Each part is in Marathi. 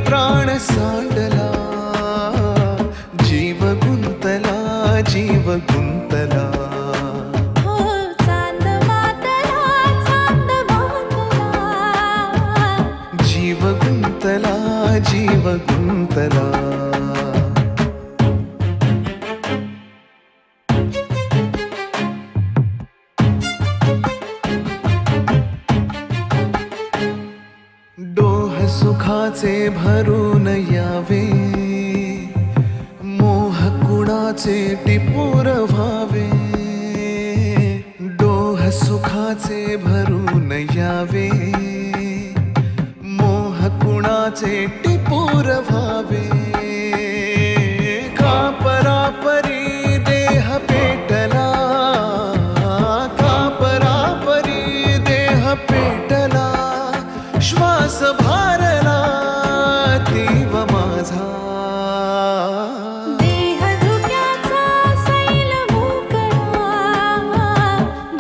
प्राण सांडला जीव गुंतला जीव गुंतला हो चांद मातला जीव गुंतला जीव गुंतला सुखाचे भरून यावे मोह कुणाचे टिपूर व्हावे डोह सुखाचे भरून यावे मोह कुणाचे टिपूर व्हावे का परापरी देह पेटला का परापरी देह पेटला श्वास भारला देव माझा देह धुक्याचा सैल मोकळा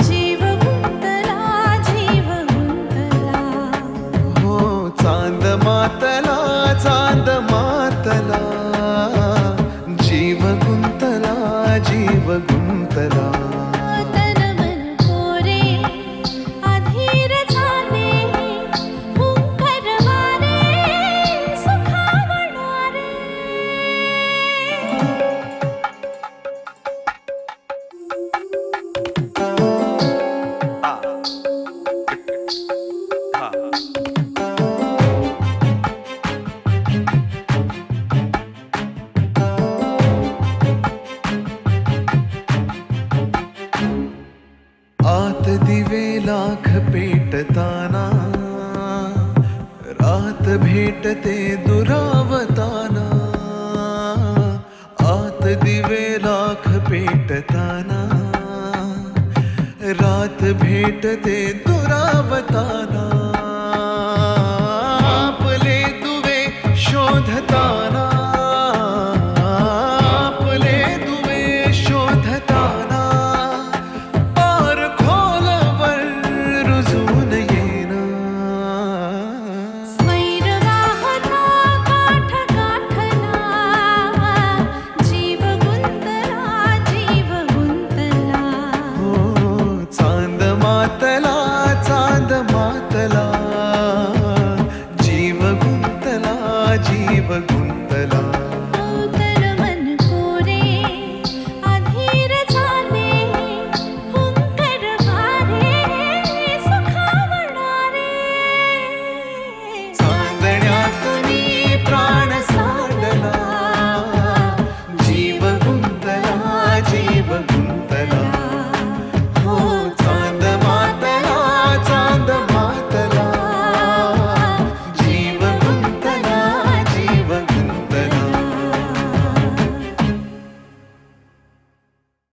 जीव गुंतला जीव गुंतला हो चांद मातला चांद मातला जीव गुंतला जीव गुंतला आत दिवे लाख पेटताना रात भेटते दुरावताना आत दिवे लाख पेटताना रात भेटते दुरावताना